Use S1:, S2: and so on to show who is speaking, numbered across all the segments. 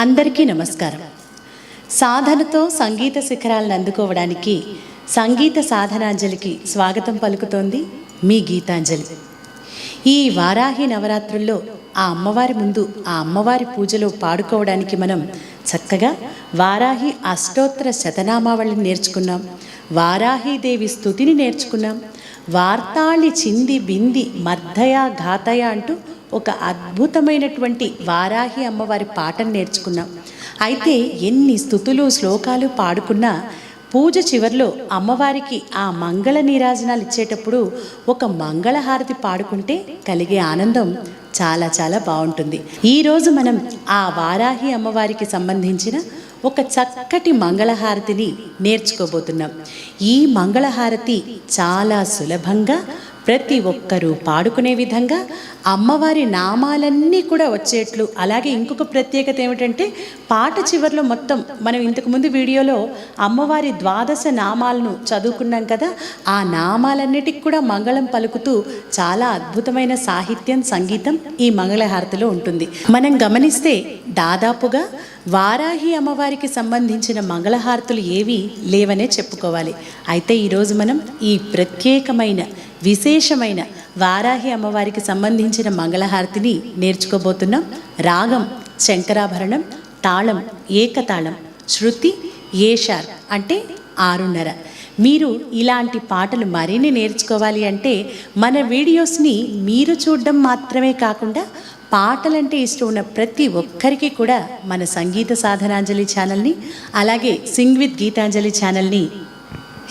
S1: అందరికీ నమస్కారం. సాధనతో సంగీత శిఖరాలను అందుకోవడానికి సంగీత సాధనాంజలికి స్వాగతం పలుకుతోంది మీ గీతాంజలి. ఈ వారాహి నవరాత్రుల్లో ఆ అమ్మవారి ముందు ఆ అమ్మవారి పూజలో పాడుకోవడానికి మనం చక్కగా వారాహి అష్టోత్తర శతనామావళిని నేర్చుకున్నాం, వారాహీదేవి స్తుతిని నేర్చుకున్నాం, వార్తాళి చింది బింది మర్ధయ ఘాతయ అంటూ ఒక అద్భుతమైనటువంటి వారాహి అమ్మవారి పాటను నేర్చుకున్నాం. అయితే ఎన్ని స్తుతులు శ్లోకాలు పాడుకున్నా పూజ చివరిలో అమ్మవారికి ఆ మంగళ నీరాజనాలు ఇచ్చేటప్పుడు ఒక మంగళహారతి పాడుకుంటే కలిగే ఆనందం చాలా చాలా బాగుంటుంది. ఈరోజు మనం ఆ వారాహి అమ్మవారికి సంబంధించిన ఒక చక్కటి మంగళహారతిని నేర్చుకోబోతున్నాం. ఈ మంగళహారతి చాలా సులభంగా ప్రతి ఒక్కరూ పాడుకునే విధంగా అమ్మవారి నామాలన్నీ కూడా వచ్చేట్లు, అలాగే ఇంకొక ప్రత్యేకత ఏమిటంటే పాట చివరిలో మొత్తం మనం ఇంతకుముందు వీడియోలో అమ్మవారి ద్వాదశ నామాలను చదువుకున్నాం కదా, ఆ నామాలన్నిటికి కూడా మంగళం పలుకుతూ చాలా అద్భుతమైన సాహిత్యం సంగీతం ఈ మంగళహారతిలో ఉంటుంది. మనం గమనిస్తే దాదాపుగా వారాహి అమ్మవారికి సంబంధించిన మంగళహారతులు ఏవి లేవనే చెప్పుకోవాలి. అయితే ఈరోజు మనం ఈ ప్రత్యేకమైన విశేషమైన వారాహి అమ్మవారికి సంబంధించిన మంగళహారతిని నేర్చుకోబోతున్నాం. రాగం శంకరాభరణం, తాళం ఏకతాళం, శృతి ఏషార్ అంటే 6:30. మీరు ఇలాంటి పాటలు మరిన్ని నేర్చుకోవాలి అంటే మన వీడియోస్ని మీరు చూడడం మాత్రమే కాకుండా పాటలంటే ఇష్టం ఉన్న ప్రతి ఒక్కరికి కూడా మన సంగీత సాధనాంజలి ఛానల్ని, అలాగే సింగ్ విత్ గీతాంజలి ఛానల్ని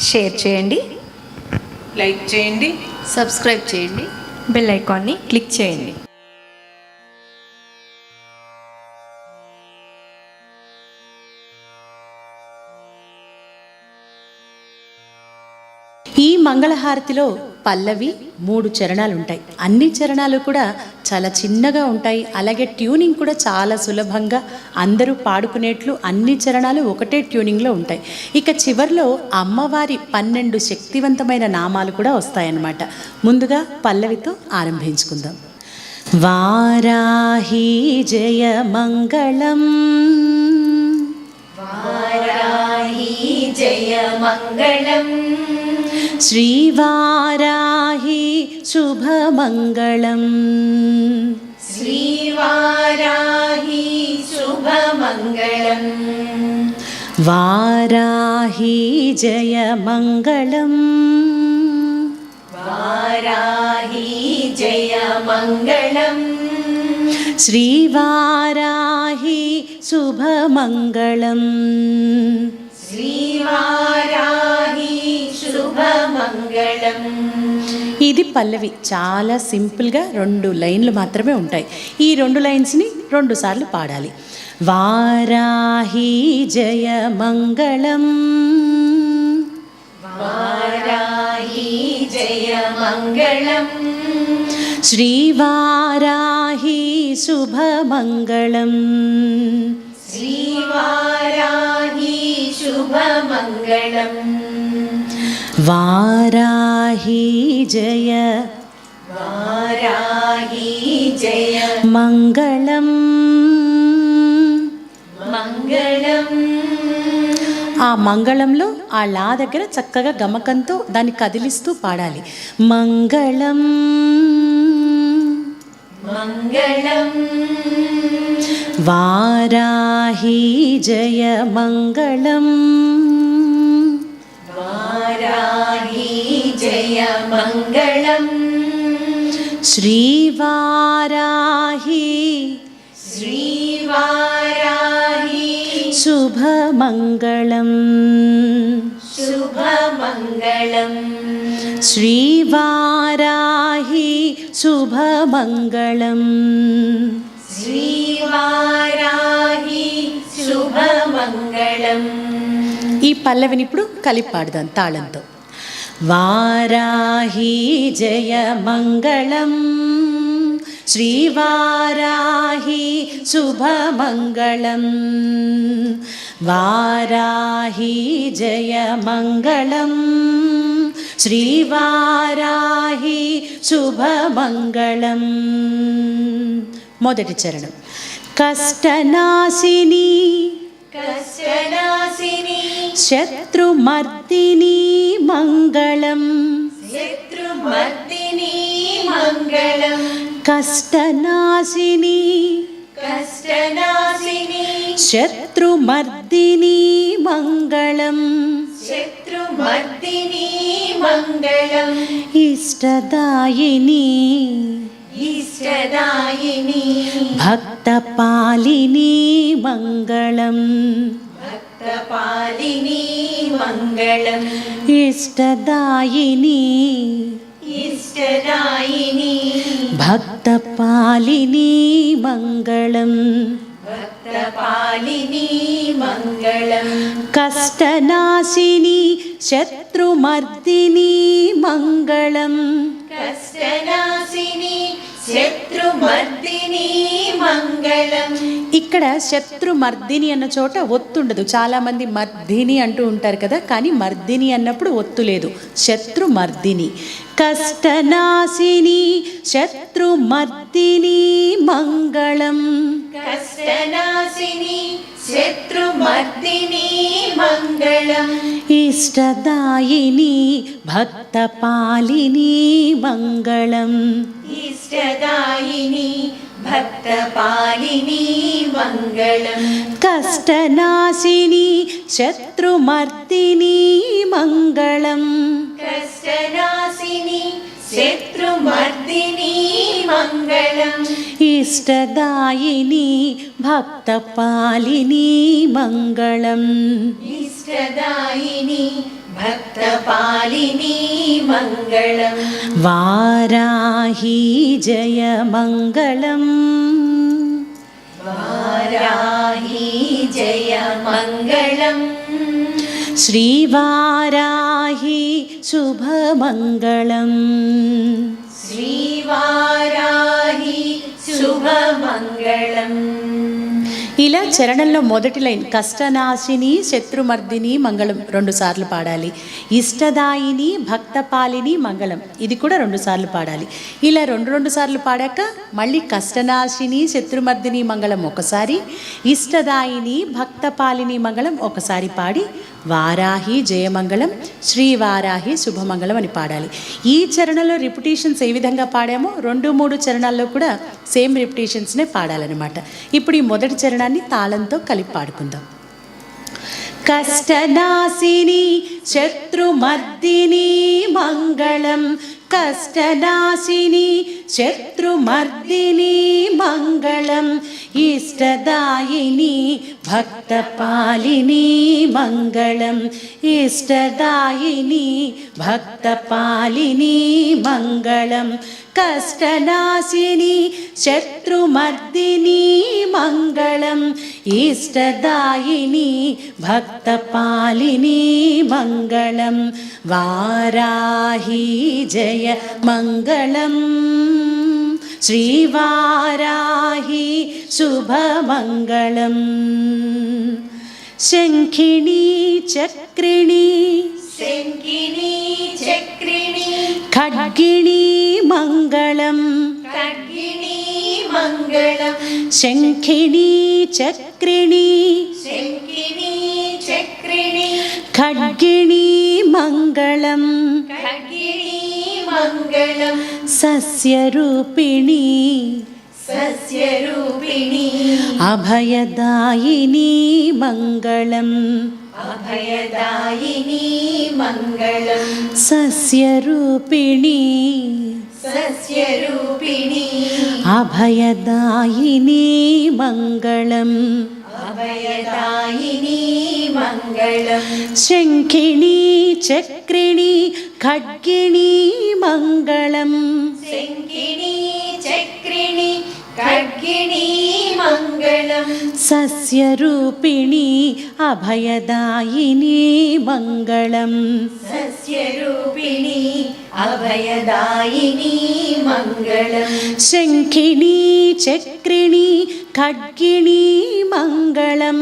S2: షేర్ చేయండి,
S3: లైక్ చేయండి,
S2: సబ్స్క్రైబ్ చేయండి, బెల్ ఐకాన్ని క్లిక్ చేయండి.
S1: ఈ మంగళహారతిలో పల్లవి 3 చరణాలు ఉంటాయి. అన్ని చరణాలు కూడా చాలా చిన్నగా ఉంటాయి. అలాగే ట్యూనింగ్ కూడా చాలా సులభంగా అందరూ పాడుకునేట్లు అన్ని చరణాలు ఒకటే ట్యూనింగ్లో ఉంటాయి. ఇక చివరిలో అమ్మవారి 12 శక్తివంతమైన నామాలు కూడా వస్తాయన్నమాట. ముందుగా పల్లవితో ఆరంభించుకుందాం. వారాహి జయ మంగళం,
S2: వారాహి జయ మంగళం,
S1: శ్రీవారాహి శుభమంగళం,
S2: శ్రీవారాహి శుభమంగళం,
S1: వారాహి జయ మంగళం,
S2: వారాహి జయ మంగళం,
S1: శ్రీవారాహి శుభమంగళం,
S2: శ్రీవారాహి శుభమంగళం.
S1: ఇది పల్లవి. చాలా సింపుల్గా 2 లైన్లు మాత్రమే ఉంటాయి. ఈ 2 లైన్స్ని 2 సార్లు పాడాలి. వారాహి జయ మంగళం,
S2: వారాహి జయ మంగళం,
S1: శ్రీవారాహి శుభమంగళం,
S2: శ్రీవారాహి శుభమంగళం,
S1: వారాహి జయ
S2: వారాహి జయ
S1: మంగళం.
S2: మంగళం.
S1: ఆ మంగళంలో ఆ లా దగ్గర చక్కగా గమకంతో దాన్ని కదిలిస్తూ పాడాలి. మంగళం
S2: మంగళం,
S1: వారాహి జయ మంగళం,
S2: వారాహి జయ మంగళం,
S1: శ్రీవారాహి
S2: శ్రీవారాహి
S1: శుభమంగళం,
S2: శుభమంగళం,
S1: శ్రీవారాహి శుభమంగళం,
S2: శ్రీవారాహి శుభమంగళం.
S1: ఈ పల్లవిని ఇప్పుడు కలిపి పాడదాం తాళంతో. వారాహి జయ మంగళం, శ్రీవారాహి శుభమంగళం, వారాహి జయ మంగళం, శ్రీవారాహి శుభమంగళం. మొదటి చరణం కష్టనాశిని
S2: కష్టనాశిని
S1: శత్రుమర్దిని మంగళం
S2: శత్రుమర్దిని మంగళం
S1: కష్టనాశిని
S2: కష్టనాశిని
S1: శత్రుమర్దిని మంగళం
S2: శత్రుమర్దిని మంగళం
S1: ఇష్టదాయిని
S2: ఇష్టదాయిని
S1: భక్తపాలిని మంగళం
S2: భక్తపాలిని మంగళం
S1: ఇష్టదాయిని
S2: ఇష్టదాయిని
S1: భక్తపాలిని మంగళం
S2: భక్తపాలిని మంగళం
S1: కష్టనాశిని శత్రుమర్దిని మంగళం
S2: కష్టనాశిని శత్రుమర్దిని మంగళం
S1: ఇక్కడ శత్రుమర్దిని అన్న చోట ఒత్తుండదు. చాలామంది మర్దిని అంటూ ఉంటారు కదా, కానీ మర్దిని అన్నప్పుడు ఒత్తు లేదు. శత్రుమర్దిని కష్టనాశిని శత్రుమర్దిని మంగళం
S2: కష్టనాశిని శత్రుమర్దిని మంగళం
S1: ఇష్టదాయిని భక్తపాలిని మంగళం
S2: ఇష్టదాయిని భక్తపాలిని మంగళం
S1: కష్టనాశిని శత్రుమర్దిని మంగళం
S2: కష్టనాశిని శత్రుమర్దిని మంగళం
S1: ఇష్టదాయిని భక్తపాలిని మంగళం
S2: ఇష్టదాయిని భక్తపాలిని మంగళం
S1: వారాహి జయ మంగళం
S2: వారాహి జయ మంగళం
S1: శ్రీవారాహి శుభమంగళం
S2: శ్రీవారాహి శుభమంగళం
S1: ఇలా చరణంలో మొదటి లైన్ కష్టనాశిని శత్రుమర్దిని మంగళం 2 సార్లు పాడాలి. ఇష్టదాయిని భక్తపాలిని మంగళం ఇది కూడా 2 సార్లు పాడాలి. ఇలా 2 సార్లు పాడాక మళ్ళీ కష్టనాశిని శత్రుమర్దిని మంగళం ఒకసారి, ఇష్టదాయిని భక్తపాలిని మంగళం ఒకసారి పాడి వారాహి జయమంగళం శ్రీవారాహి శుభమంగళం అని పాడాలి. ఈ చరణంలో రిపిటేషన్స్ ఏ విధంగా పాడామో 2-3 చరణాల్లో కూడా సేమ్ రిపిటేషన్స్నే పాడాలన్నమాట. ఇప్పుడు ఈ మొదటి చరణాన్ని తాళంతో కలిపి పాడుకుందాం. కష్టనాశిని శత్రుమర్దిని మంగళం కష్టనాశిని శత్రుమర్దిని మంగళం ఇష్టదాయిని భక్తపాలిని మంగళం ఇష్టదాయిని భక్తపాలిని మంగళం కష్టనాశిని శత్రుమర్దిని మంగళం ఇష్టదాయిని భక్తపాలిని మంగళం వారాహి జయ మంగళం శ్రీవారాహి శుభమంగళం శంఖిణీ చక్రిణీ
S2: శంఖినీ చక్రిణీ
S1: ఖడ్గిణీ మంగళం
S2: ఖడ్గిణీ మంగళం
S1: శంఖిణీ చక్రిణీ
S2: శంఖినీ చక్రిణీ
S1: ఖడ్గిణీ మంగళం
S2: ఖడ్గిణీ మంగళం
S1: సస్యరూపిణీ
S2: సస్యరూపిణీ
S1: అభయదాయిని మంగళం
S2: అభయదాయిని మంగళం
S1: సస్యరూపిణీ
S2: సస్యరూపిణీ
S1: అభయదాయిని మంగళం
S2: అభయదాయిని మంగళం
S1: శంఖిణీ చక్రిణీ ఖడ్గిణీ మంగళం
S2: శంఖినీ చక్రిణీ ఖడ్గిణీ మంగళం
S1: సస్యరూపిణీ అభయదాయిని మంగళం
S2: సస్యరూపిణీ అభయదాయిని మంగళం
S1: శంఖిణీ చక్రిణీ ఖడ్గిణీ మంగళం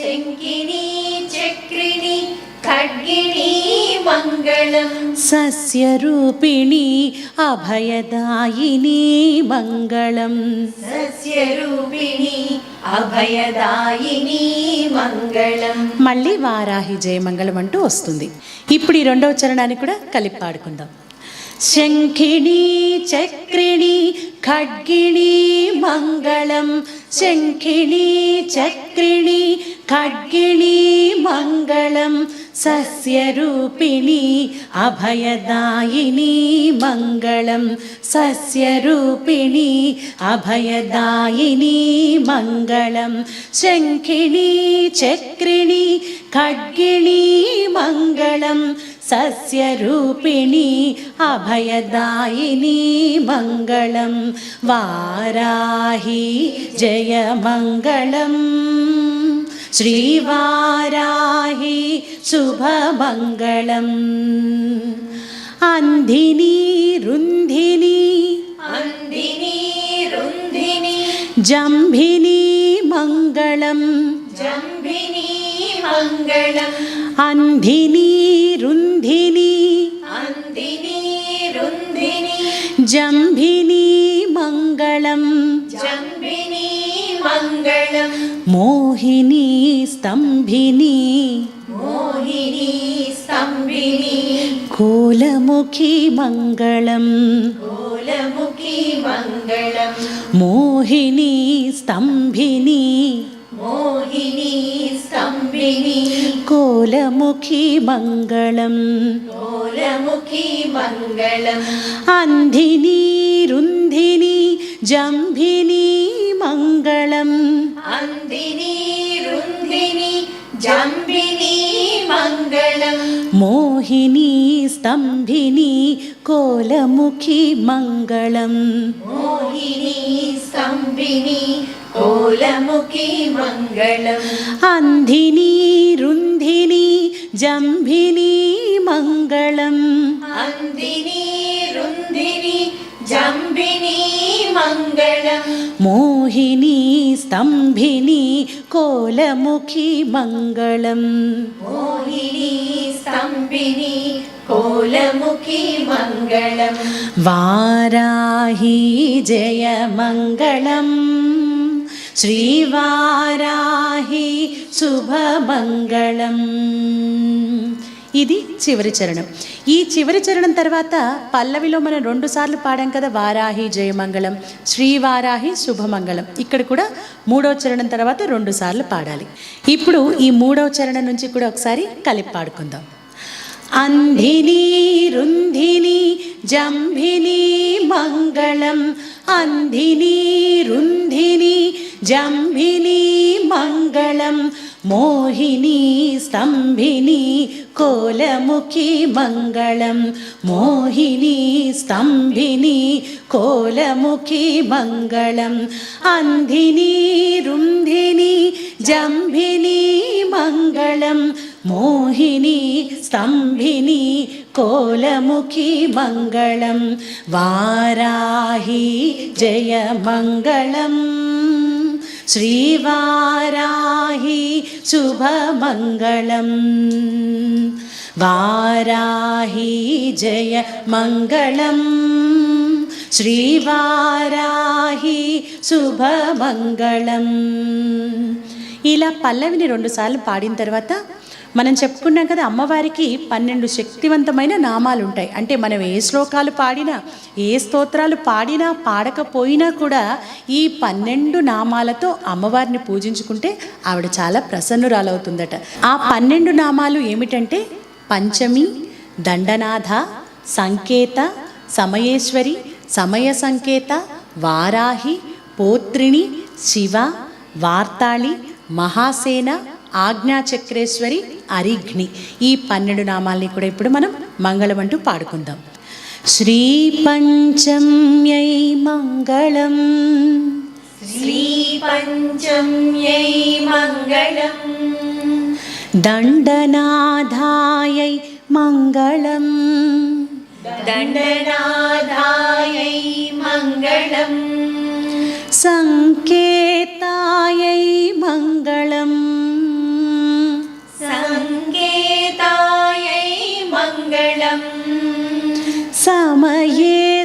S2: శంఖినీ చక్రిణీ ఖడ్గినీ
S3: మంగళం
S1: సస్యరూపిణి అభయదాయిని మంగళం
S3: సస్యరూపిణి అభయదాయిని మంగళం.
S1: మళ్ళీ వారాహి జయమంగళం అంటూ వస్తుంది. ఇప్పుడు ఈ రెండవ చరణాన్ని కూడా కలిపి పాడుకుందాం. శంఖిణీ చక్రిణి ఖడ్గిణీ మంగళం శంఖిణీ చక్రిణి ఖడ్గిణీ మంగళం సస్యరూపిణి అభయదాయిని మంగళం సస్యరూపిణి అభయదాయిని మంగళం శంఖిణీ చక్రిణి ఖడ్గిణీ మంగళం సస్యరూపిణి అభయదాయిని మంగళం వారాహి జయమంగళం శ్రీవారాహి శుభమంగళం అంధిని రుంధిని
S3: అందిని రుంధిని
S1: జంభిని మంగళం
S3: జంభిని మంగళం
S1: అంధిని రుంధిని
S3: అందిని రుంధిని
S1: జంభిని మంగళం
S3: జంభిని మంగళం
S1: మోహిని స్తంభిని
S3: మోహిని స్తంభిని
S1: కోలముఖి మంగళం
S3: కోలముఖి మంగళం
S1: మోహిని స్తంభిని
S3: మోహిని స్తంభిని
S1: కోలముఖి మంగళం
S3: కోలముఖి మంగళం
S1: అంధిని రుంధిని జంభిని మంగళం
S3: అందిని రుంధిని జంభిని మంగళం
S1: మోహిని స్తంభిని కోలముఖి మంగళం
S3: మోహిని స్తంభిని కోలముఖి మంగళం
S1: అంధిని రుంధిని జంభిని మంగళం
S3: అందిని రుంధిని జంభిని మంగళం
S1: మోహిని స్తంభిని కోలముఖి మంగళం
S3: మోహిని స్తంభిని కోలముఖి మంగళం
S1: వారాహి జయమంగళం శ్రీవారాహి శుభమంగళం. ఇది చివరి చరణం. ఈ చివరి చరణం తర్వాత పల్లవిలో మనం 2 సార్లు పాడాం కదా, వారాహి జయమంగళం శ్రీవారాహి శుభమంగళం. ఇక్కడ కూడా 3వ చరణం తర్వాత 2 సార్లు పాడాలి. ఇప్పుడు ఈ 3వ చరణం నుంచి కూడా ఒకసారి కలిపి పాడుకుందాం. అంధిని రుంధిని జంభిని మంగళం అంధిని రుంధిని జంభిని మంగళం మోహిని స్తంభిని కోలముఖి మంగళం మోహిని స్తంభిని కోలముఖి మంగళం అంధిని రుంధిని జంభిని మంగళం మోహిని స్తంభిని కోలముఖి మంగళం వారాహి జయమంగళం శ్రీవారాహి శుభమంగళం వారాహి జయమంగళం శ్రీవారాహి శుభమంగళం. ఇలా పల్లవిని 2 సార్లు పాడిన తర్వాత మనం చెప్పుకున్నాం కదా, అమ్మవారికి 12 శక్తివంతమైన నామాలు ఉంటాయి. అంటే మనం ఏ శ్లోకాలు పాడినా, ఏ స్తోత్రాలు పాడినా పాడకపోయినా కూడా ఈ 12 నామాలతో అమ్మవారిని పూజించుకుంటే ఆవిడ చాలా ప్రసన్నురాలవుతుందట. ఆ 12 నామాలు ఏమిటంటే పంచమి, దండనాథ, సంకేత, సమయేశ్వరి, సమయ సంకేత, వారాహి, పోత్రిణి, శివ, వార్తాళి, మహాసేన, ఆజ్ఞాచక్రేశ్వరి, అరిఘ్ని. ఈ 12 నామాల్ని కూడా ఇప్పుడు మనం మంగళం అంటూ పాడుకుందాం. శ్రీ పంచమ్యై మంగళం
S3: శ్రీ పంచమ్యై మంగళం
S1: దండనాథాయై మంగళం
S3: దండనాథాయై మంగళం
S1: సంకేతాయై మంగళం
S3: సంకేతాయై మంగళం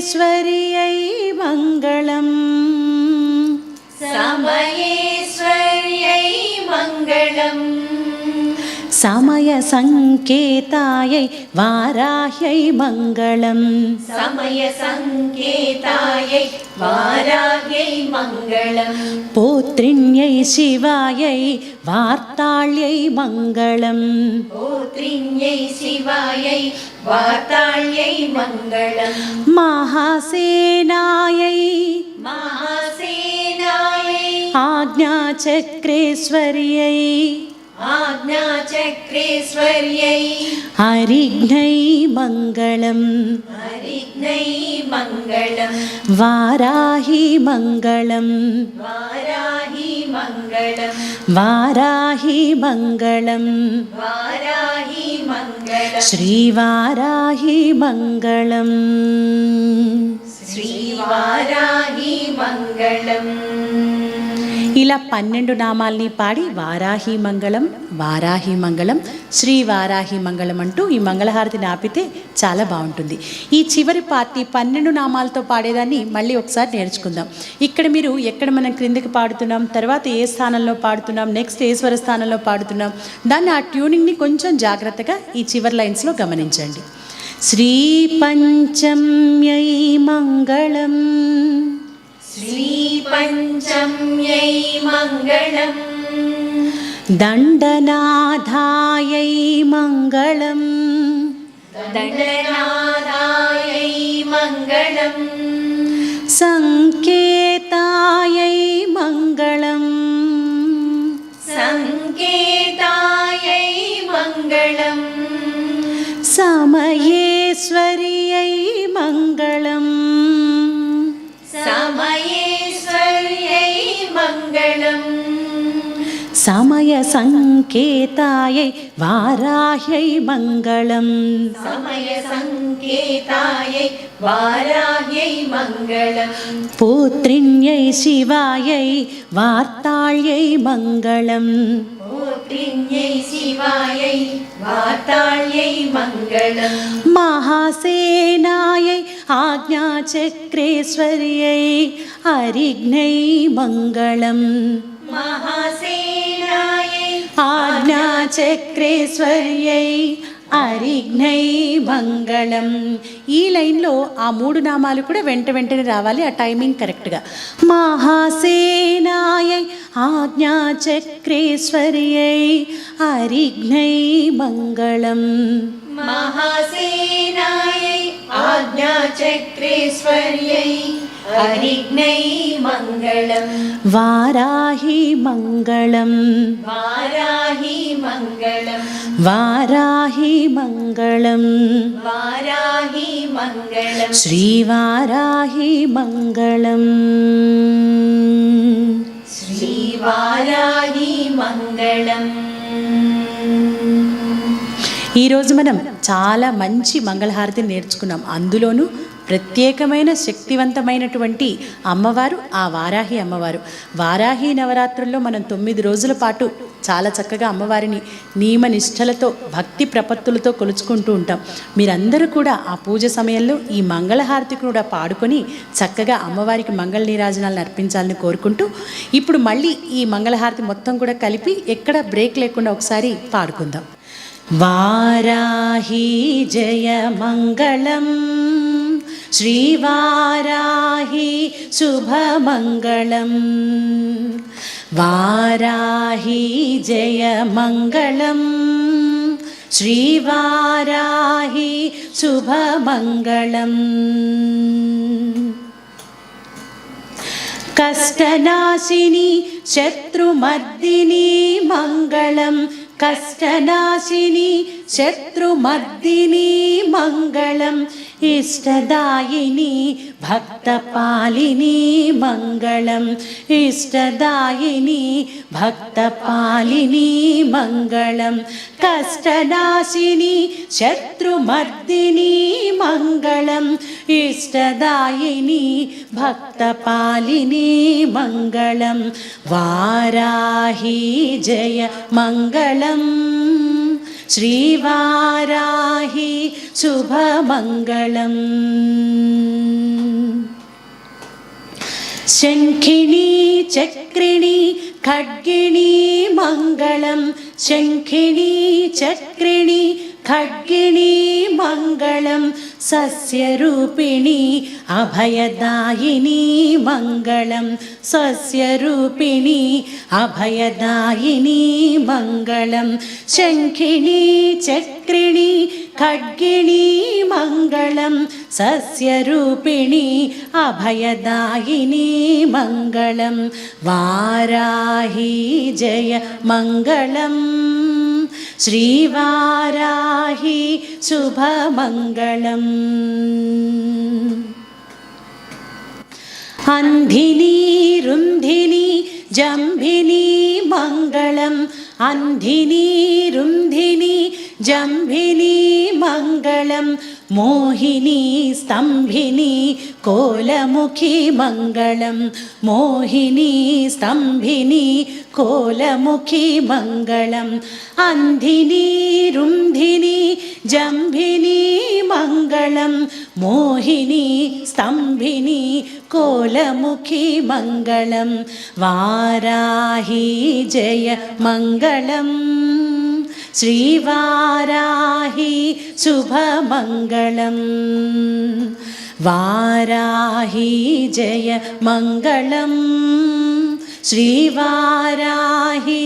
S1: సమయేశ్వర్यै మంగళం.
S3: సమయేశ్వర్यै మంగళం.
S1: సమయ సంకేతాయై వారాహ్యై మంగళం.
S3: సమయ సంకేతాయై వారాహ్యై మంగళం.
S1: పోత్రిణ్యై శివాయై వార్తాళ్యై మంగళం.
S3: పోత్రిణ్యై శివాయై వార్తాళ్యై మంగళం.
S1: మహాసేనాయై
S3: మహాసేనాయై
S1: ఆజ్ఞాచక్రేశ్వర్యై
S3: ఆజ్ఞాచక్రేశ్వర్యై
S1: హరిఘ్నై మంగళం.
S3: హరిఘ్నై మంగళం.
S1: వారాహి మంగళం.
S3: వారాహి మంగళం.
S1: వారాహి మంగళం.
S3: వారాహి మంగళం.
S1: శ్రీవారాహి మంగళం.
S3: శ్రీవారాహి మంగళం.
S1: ఇలా 12 నామాల్ని పాడి వారాహి మంగళం, వారాహి మంగళం, శ్రీ వారాహి మంగళం అంటూ ఈ మంగళహారతిని ఆపితే చాలా బాగుంటుంది. ఈ చివరి పార్టీ 12 నామాలతో పాడేదాన్ని మళ్ళీ ఒకసారి నేర్చుకుందాం. ఇక్కడ మీరు ఎక్కడ మనం క్రిందికి పాడుతున్నాం, తర్వాత ఏ స్థానంలో పాడుతున్నాం, నెక్స్ట్ ఏ స్వర స్థానంలో పాడుతున్నాం, దాన్ని ఆ ట్యూనింగ్ని కొంచెం జాగ్రత్తగా ఈ చివరి లైన్స్లో గమనించండి. శ్రీ పంచమ్యై మంగళం.
S3: శ్రీ పంచమ్యై మంగళం.
S1: దండనాథాయై మంగళం.
S3: దండనాథాయై మంగళం.
S1: సంకేతాయై మంగళం.
S3: సంకేతాయై మంగళం.
S1: సమయేశ్వర్యై మంగళం.
S3: సమయేశ్వర్యై మంగళం.
S1: సమయ సంకేతాయై వారాహ్యై మంగళం.
S3: సమయ సంకేతాయై వారాహ్యై మంగళం.
S1: పుత్రిణ్యై శివాయై వార్తాళ్యై మంగళం.
S3: పోత్రిణ్యై శివాయై వార్తాళ్యై మంగళం.
S1: మహాసేనాయై ఆజ్ఞాచక్రేశ్వర్యై హరిఘ్నై మంగళం.
S3: మహాసేనాయై
S1: ఆజ్ఞాచక్రేశ్వర్యై హరిఘ్నై మంగళం. ఈ లైన్లో ఆ 3 నామాలు కూడా వెంటనే రావాలి, ఆ టైమింగ్ కరెక్ట్గా. మహాసేనాయై ఆజ్ఞాచక్రేశ్వర్యై హరిఘ్నై మంగళం.
S3: మహాసేనాయై ఆజ్ఞాచక్రేశ్వర్యై హరిఘ్నై మంగళం.
S1: వారాహి మంగళం.
S3: వారాహి మంగళం.
S1: వారాహి మంగళం.
S3: వారాహి మంగళం.
S1: శ్రీవారాహి మంగళం.
S3: శ్రీవారాహి మంగళం.
S1: ఈరోజు మనం చాలా మంచి మంగళహారతిని నేర్చుకున్నాం. అందులోనూ ప్రత్యేకమైన శక్తివంతమైనటువంటి అమ్మవారు ఆ వారాహి అమ్మవారు. వారాహి నవరాత్రుల్లో మనం 9 రోజుల పాటు చాలా చక్కగా అమ్మవారిని నియమ నిష్టలతో భక్తి ప్రపత్తులతో కొలుచుకుంటూ ఉంటాం. మీరందరూ కూడా ఆ పూజ సమయంలో ఈ మంగళహారతి కూడా పాడుకొని చక్కగా అమ్మవారికి మంగళ నీరాజనాలను అర్పించాలని కోరుకుంటూ ఇప్పుడు మళ్ళీ ఈ మంగళహారతి మొత్తం కూడా కలిపి ఎక్కడ బ్రేక్ లేకుండా ఒకసారి పాడుకుందాం. వారాహి జయ మంగళం. శ్రీవారాహి శుభమంగళం. వారాహి జయ మంగళం. శ్రీవారాహి శుభమంగళం. కష్టనాశిని శత్రుమర్దిని మంగళం. కష్టనాశిని శత్రుమర్దిని మంగళం. ఇష్టదాయిని భక్తపాలిని మంగళం. ఇష్టదాయిని భక్తపాలిని మంగళం. కష్టనాశిని శత్రుమర్దిని మంగళం. ఇష్టదాయిని భక్తపాలిని మంగళం. వారాహి జయ మంగళం. శ్రీవారాహి శుభమంగళం. శంఖిణీ చక్రిణీ ఖడ్గిణీ మంగళం శంఖిణీ చక్రిణీ ఖడ్గిణీ మంగళం సస్యరూపిణీ అభయదాయినీ మంగళం సస్యరూపిణీ అభయదాయినీ మంగళం శంఖిణీ చక్రిణీ ఖడ్గిణీ మంగళం సస్యరూపిణీ అభయదాయినీ మంగళం వారాహీ జయ మంగళం శ్రీవారాహి శుభమంగళం అంధినీ రుంధినీ జంభినీ మంగళం అంధినీ రుంధినీ జంభినీ మంగళం మోహినీ స్తంభినీ కోలముఖి మంగళం మోహినీ స్తంభినీ కోలముఖి మంగళం అంధినీ రుంధినీ జంభినీ మంగళం మోహినీ స్తంభినీ కోలముఖి మంగళం వారాహి జయ మంగళం శ్రీవారాహి శుభమంగళం వారాహి జయ మంగళం శ్రీవారాహి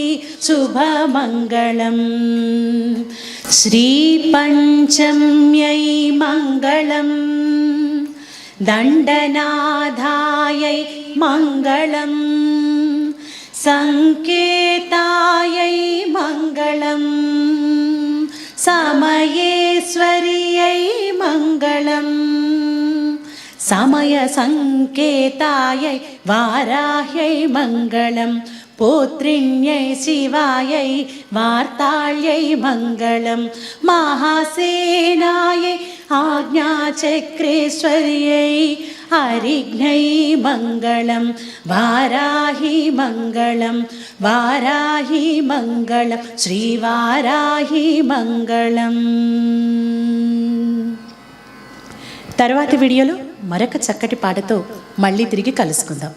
S1: శుభమంగళం శ్రీపంచమ్యై మంగళం దండనాథాయై మంగళం సంకేతాయై మంగళం సమయేశ్వర్यै మంగళం సమయ సంకేతాయై వారాహ్యై మంగళం పోత్రిణ్యై శివాయై వార్తాళ్యై మంగళం మహాసేనాయై ఆజ్ఞాచక్రేశ్వర్యై హరిఘ్నై మంగళం వారాహి మంగళం వారాహి మంగళం శ్రీవారాహి మంగళం. తర్వాతి వీడియోలో మరొక చక్కటి పాటతో మళ్ళీ తిరిగి కలుసుకుందాం.